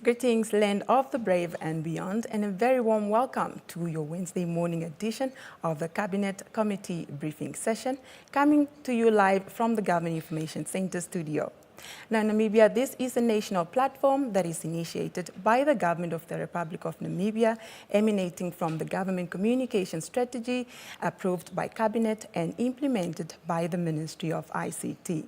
Greetings, land of the brave and beyond, and a very warm welcome to your Wednesday morning edition of the Cabinet Committee briefing session, coming to you live from the Government Information Center studio. Now, Namibia, this is a national platform that is initiated by the Government of the Republic of Namibia, emanating from the Government Communication Strategy approved by Cabinet and implemented by the Ministry of ICT.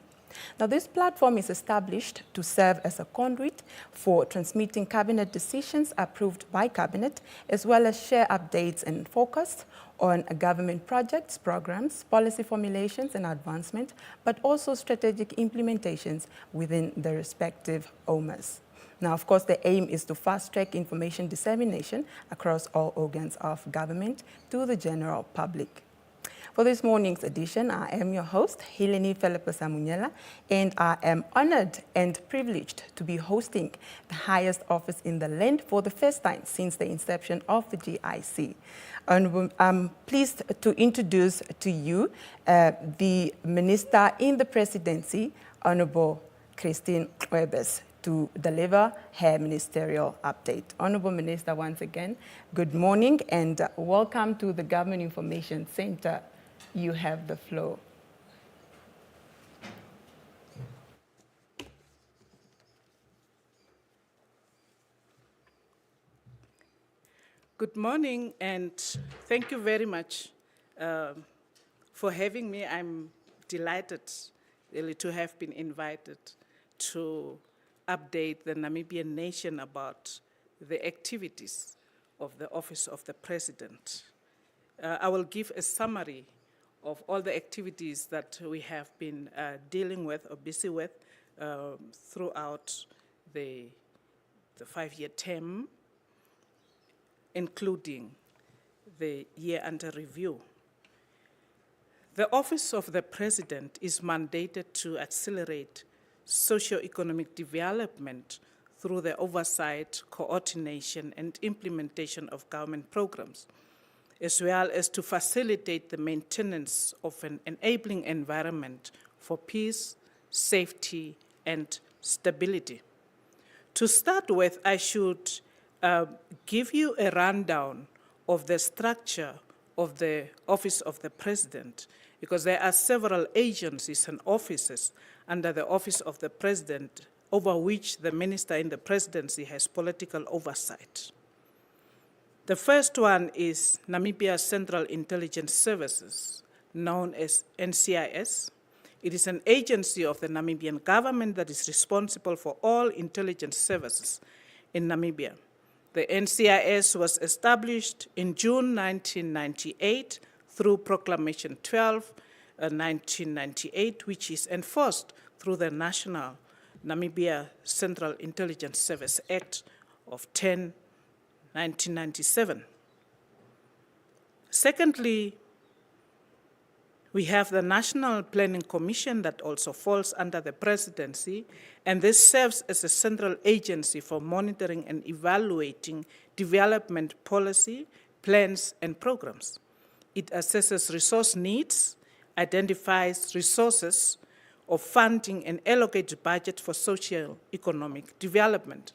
Now, this platform is established to serve as a conduit for transmitting Cabinet decisions approved by Cabinet, as well as share updates and focus on government projects, programs, policy formulations and advancement, but also strategic implementations within the respective OMAs. Now, of course, the aim is to fast-track information dissemination across all organs of government to the general public. For this morning's edition, I am your host, Helene Felipe-Samunyela, and I am honored and privileged to be hosting the highest office in the land for the first time since the inception of the GIC. And I'm pleased to introduce to you the Minister in the Presidency, Honorable Christine Webes, to deliver her ministerial update. Honorable Minister, once again, good morning and welcome to the Government Information Center. You have the floor. Good morning, and thank you very much for having me. I'm delighted really to have been invited to update the Namibian nation about the activities of the Office of the President. I will give a summary of all the activities that we have been dealing with or busy with throughout the 5-year term, including the year under review. The Office of the President is mandated to accelerate socio-economic development through the oversight, coordination, and implementation of government programs, as well as to facilitate the maintenance of an enabling environment for peace, safety, and stability. To start with, I should give you a rundown of the structure of the Office of the President, because there are several agencies and offices under the Office of the President over which the Minister in the Presidency has political oversight. The first one is Namibia Central Intelligence Services, known as NCIS. It is an agency of the Namibian government that is responsible for all intelligence services in Namibia. The NCIS was established in June 1998 through Proclamation 12, 1998, which is enforced through the National Namibia Central Intelligence Service Act of 1997. Secondly, we have the National Planning Commission that also falls under the presidency, and this serves as a central agency for monitoring and evaluating development policy, plans, and programs. It assesses resource needs, identifies resources of funding, and allocates budget for socio-economic development.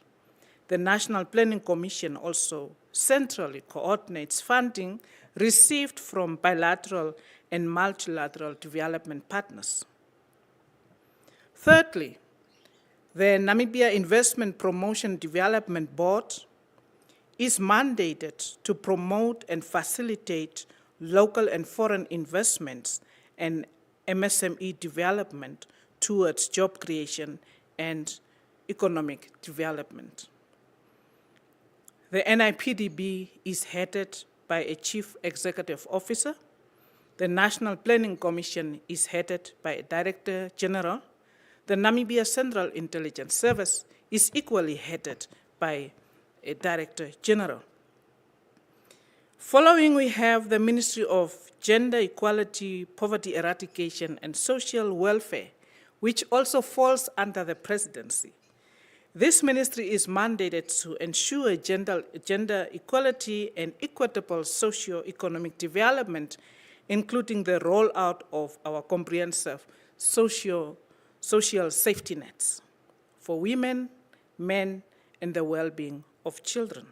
The National Planning Commission also centrally coordinates funding received from bilateral and multilateral development partners. Thirdly, the Namibia Investment Promotion Development Board is mandated to promote and facilitate local and foreign investments and MSME development towards job creation and economic development. The NIPDB is headed by a Chief Executive Officer. The National Planning Commission is headed by a Director General. The Namibia Central Intelligence Service is equally headed by a Director General. Following, we have the Ministry of Gender Equality, Poverty Eradication, and Social Welfare, which also falls under the presidency. This ministry is mandated to ensure gender equality and equitable socio-economic development, including the rollout of our comprehensive social safety nets for women, men, and the well-being of children.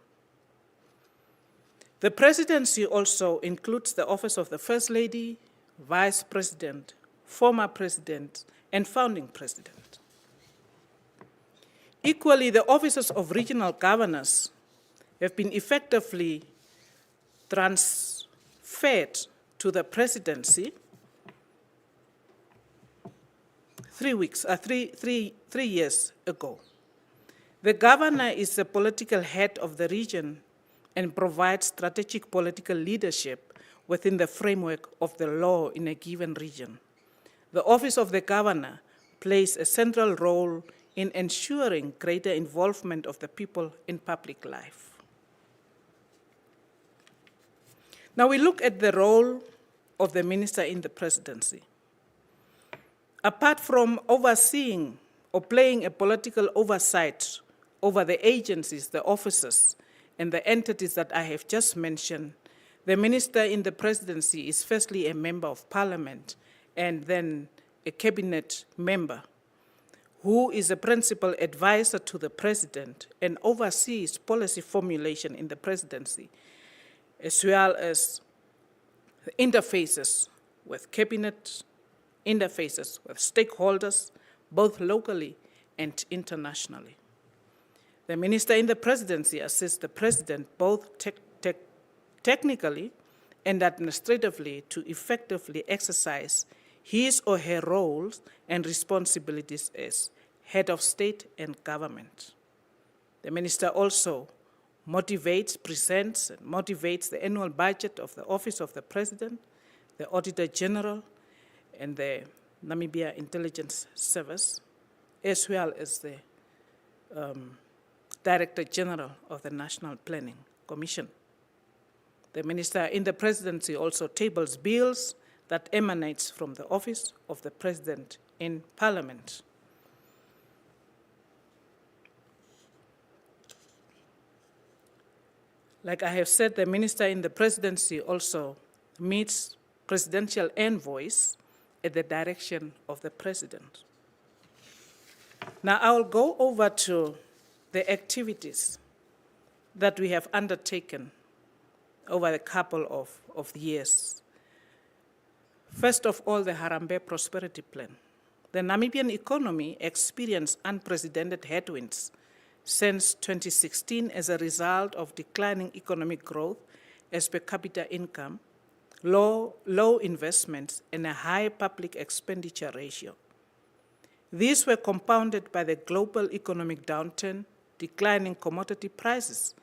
The presidency also includes the office of the First Lady, Vice President, former President, and founding President. Equally, the offices of regional governors have been effectively transferred to the presidency 3 years ago. The governor is the political head of the region and provides strategic political leadership within the framework of the law in a given region. The office of the governor plays a central role in ensuring greater involvement of the people in public life. Now we look at the role of the minister in the presidency. Apart from overseeing or playing a political oversight over the agencies, the offices, and the entities that I have just mentioned, the minister in the presidency is firstly a member of parliament and then a cabinet member who is a principal advisor to the president and oversees policy formulation in the presidency, as well as the interfaces with cabinet, interfaces with stakeholders, both locally and internationally. The minister in the presidency assists the president both technically and administratively to effectively exercise his or her roles and responsibilities as head of state and government. The minister also presents and motivates the annual budget of the Office of the President, the Auditor General, and the Namibia Intelligence Service, as well as the Director General of the National Planning Commission. The minister in the presidency also tables bills that emanates from the office of the president in parliament. Like I have said, the minister in the presidency also meets presidential envoys at the direction of the president. Now I will go over to the activities that we have undertaken over a couple of years. First of all, the Harambee Prosperity Plan. The Namibian economy experienced unprecedented headwinds since 2016 as a result of declining economic growth as per capita income, low investments, and a high public expenditure ratio. These were compounded by the global economic downturn, declining commodity prices,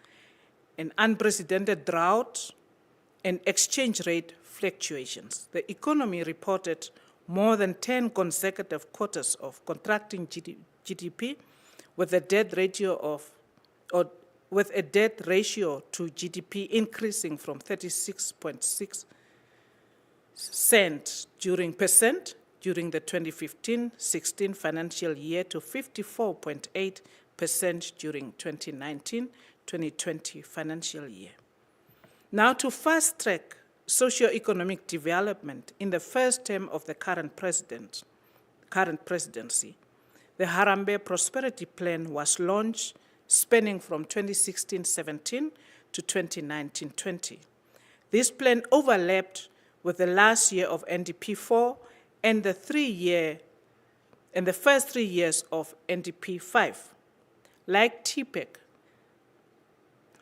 an unprecedented drought, and exchange rate fluctuations. The economy reported more than 10 consecutive quarters of contracting GDP with a debt ratio to GDP increasing from 36.6% during the 2015-16 financial year to 54.8% during 2019-2020 financial year. Now, to fast-track socio-economic development in the first term of the current presidency, the Harambee Prosperity Plan was launched, spanning from 2016-17 to 2019-20. This plan overlapped with the last year of NDP4 and the first 3 years of NDP5. Like TPEC,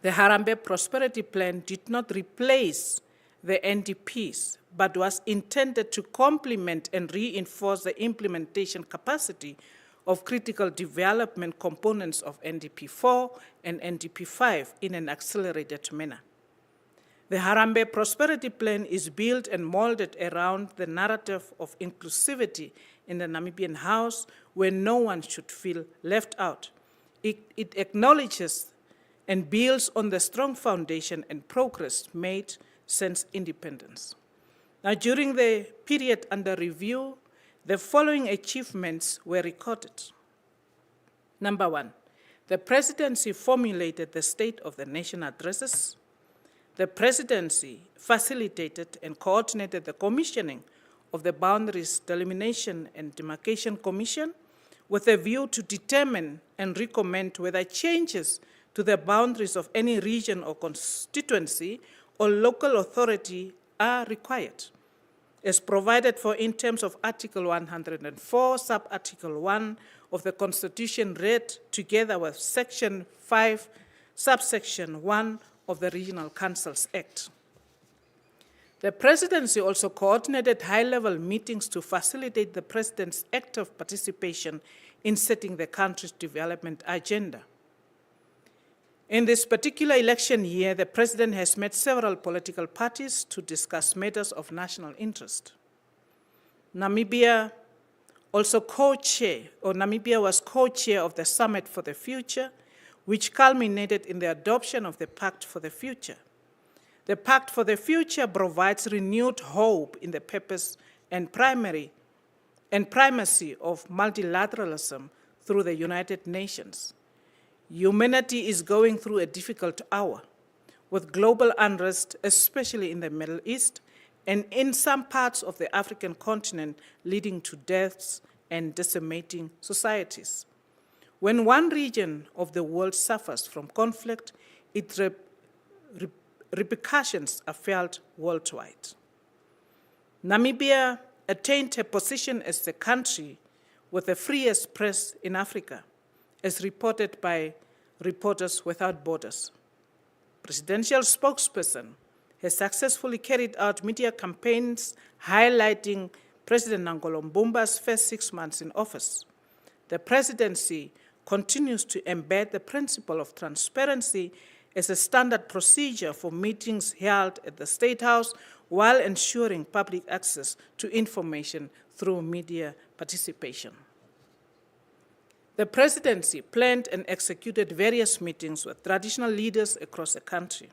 the Harambee Prosperity Plan did not replace the NDPs, but was intended to complement and reinforce the implementation capacity of critical development components of NDP4 and NDP5 in an accelerated manner. The Harambee Prosperity Plan is built and molded around the narrative of inclusivity in the Namibian House, where no one should feel left out. It acknowledges and builds on the strong foundation and progress made since independence. Now, during the period under review, the following achievements were recorded. Number one, The Presidency formulated the State of the Nation addresses. The Presidency facilitated and coordinated the commissioning of the Boundaries Delimitation and Demarcation Commission with a view to determine and recommend whether changes to the boundaries of any region or constituency or local authority are required, as provided for in terms of Article 104, Sub-Article 1 of the Constitution, read together with Section 5, Subsection 1 of the Regional Councils Act. The Presidency also coordinated high-level meetings to facilitate the President's active participation in setting the country's development agenda. In this particular election year, the President has met several political parties to discuss matters of national interest. Namibia was co-chair of the Summit for the Future, which culminated in the adoption of the Pact for the Future. The Pact for the Future provides renewed hope in the purpose and primacy of multilateralism through the United Nations. Humanity is going through a difficult hour, with global unrest, especially in the Middle East, and in some parts of the African continent, leading to deaths and decimating societies. When one region of the world suffers from conflict, its repercussions are felt worldwide. Namibia attained a position as the country with the freest press in Africa, as reported by Reporters Without Borders. Presidential spokesperson has successfully carried out media campaigns highlighting President Nangolo Mbumba's first 6 months in office. The Presidency continues to embed the principle of transparency as a standard procedure for meetings held at the State House while ensuring public access to information through media participation. The Presidency planned and executed various meetings with traditional leaders across the country.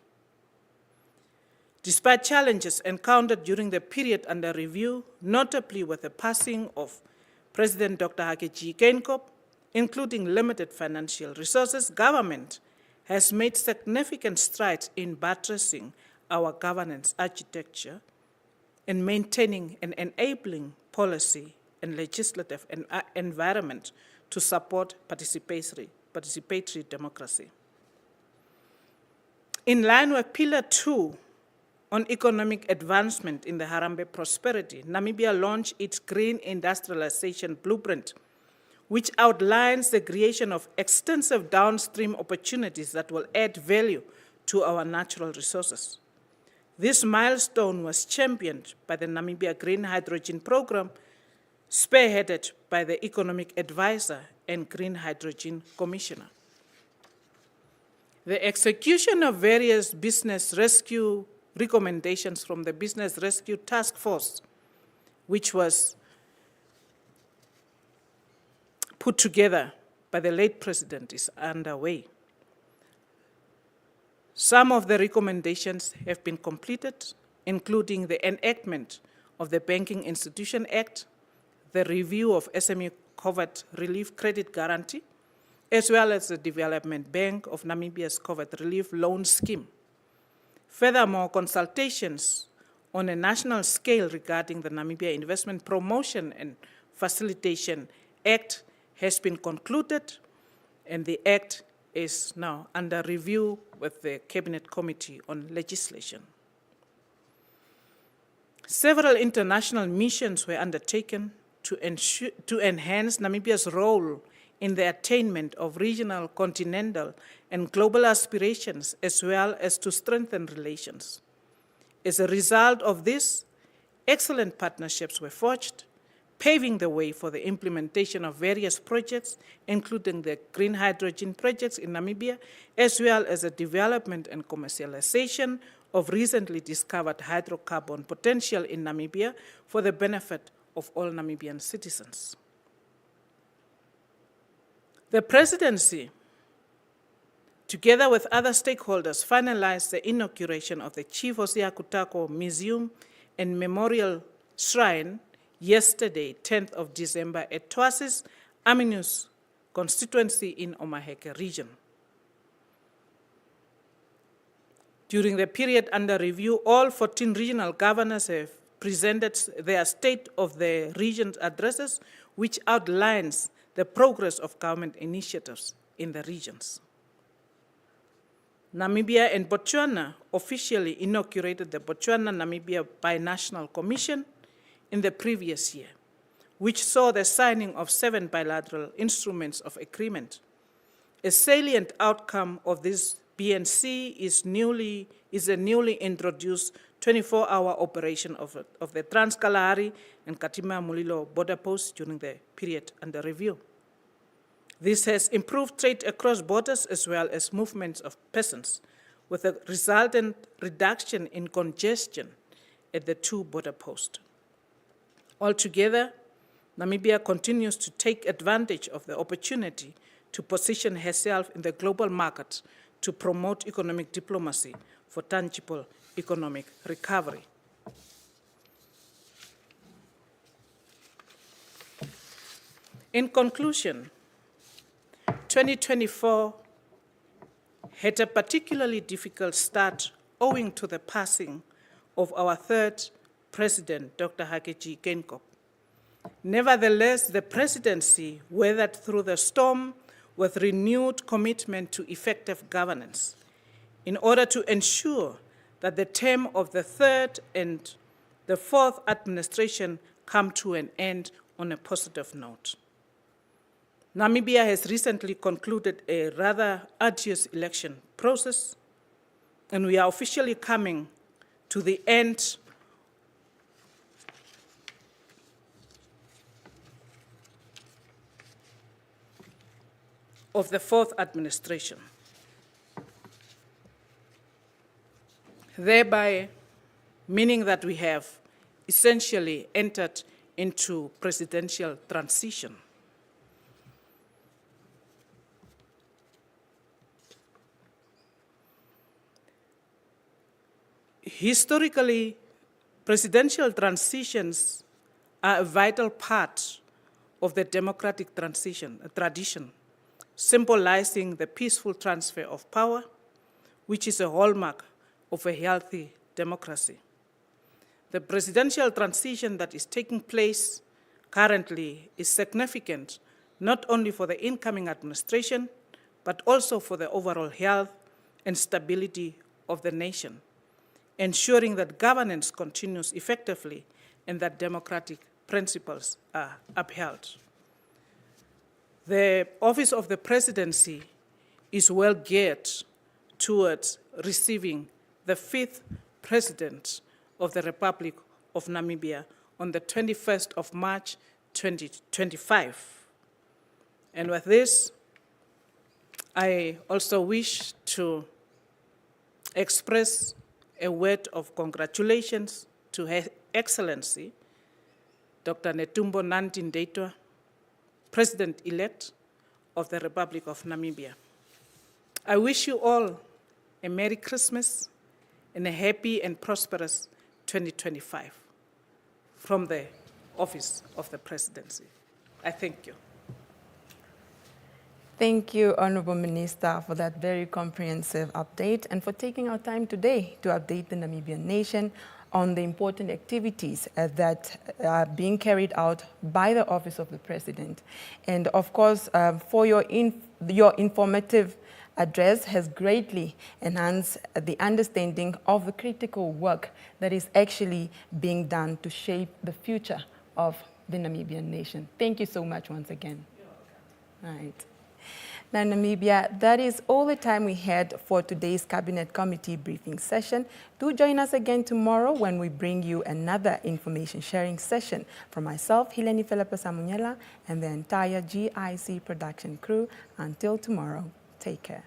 Despite challenges encountered during the period under review, notably with the passing of President Dr. Hage Geingob, including limited financial resources, government has made significant strides in buttressing our governance architecture and maintaining an enabling policy and legislative environment to support participatory democracy. In line with Pillar 2 on economic advancement in the Harambee Prosperity, Namibia launched its Green Industrialization Blueprint, which outlines the creation of extensive downstream opportunities that will add value to our natural resources. This milestone was championed by the Namibia Green Hydrogen Program, spearheaded by the Economic Advisor and Green Hydrogen Commissioner. The execution of various business rescue recommendations from the Business Rescue Task Force, which was put together by the late President, is underway. Some of the recommendations have been completed, including the enactment of the Banking Institution Act, the review of SME COVID Relief Credit Guarantee, as well as the Development Bank of Namibia's COVID Relief Loan Scheme. Furthermore, consultations on a national scale regarding the Namibia Investment Promotion and Facilitation Act has been concluded, and the Act is now under review with the Cabinet Committee on Legislation. Several international missions were undertaken to enhance Namibia's role in the attainment of regional, continental, and global aspirations, as well as to strengthen relations. As a result of this, excellent partnerships were forged, paving the way for the implementation of various projects, including the green hydrogen projects in Namibia, as well as the development and commercialization of recently discovered hydrocarbon potential in Namibia for the benefit of all Namibian citizens. The Presidency, together with other stakeholders, finalized the inauguration of the Chief Hosea Kutako Museum and Memorial Shrine yesterday, 10th of December, at Twasis Aminus constituency in Omaheke region. During the period under review, all 14 regional governors have presented their State of the Region addresses, which outlines the progress of government initiatives in the regions. Namibia and Botswana officially inaugurated the Botswana-Namibia Binational Commission in the previous year, which saw the signing of 7 bilateral instruments of agreement. A salient outcome of this BNC is a newly introduced 24-hour operation of the Trans-Kalahari and Katima Mulilo border posts during the period under review. This has improved trade across borders as well as movements of persons, with a resultant reduction in congestion at the 2 border posts. Altogether, Namibia continues to take advantage of the opportunity to position herself in the global market to promote economic diplomacy for tangible economic recovery. In conclusion, 2024 had a particularly difficult start owing to the passing of our 3rd President, Dr. Hage Geingob. Nevertheless, the presidency weathered through the storm with renewed commitment to effective governance in order to ensure that the term of the 3rd and the 4th administration come to an end on a positive note. Namibia has recently concluded a rather arduous election process, and we are officially coming to the end of the 4th administration, thereby meaning that we have essentially entered into presidential transition. Historically, presidential transitions are a vital part of the democratic tradition, symbolizing the peaceful transfer of power, which is a hallmark of a healthy democracy. The presidential transition that is taking place currently is significant not only for the incoming administration, but also for the overall health and stability of the nation, ensuring that governance continues effectively and that democratic principles are upheld. The office of the presidency is well geared towards receiving the 5th president of the Republic of Namibia on the 21st of March, 2025. And with this, I also wish to express a word of congratulations to Her Excellency, Dr. Netumbo Nandi-Ndaitwah, President-elect of the Republic of Namibia. I wish you all a Merry Christmas and a happy and prosperous 2025 from the Office of the Presidency. I thank you. Thank you, Honorable Minister, for that very comprehensive update and for taking our time today to update the Namibian nation on the important activities that are being carried out by the Office of the President. And of course, for your informative address has greatly enhanced the understanding of the critical work that is actually being done to shape the future of the Namibian nation. Thank you so much once again. All right. Now, Namibia, that is all the time we had for today's Cabinet Committee briefing session. Do join us again tomorrow when we bring you another information sharing session from myself, Hileni Philippa Samunyela, and the entire GIC production crew. Until tomorrow, take care.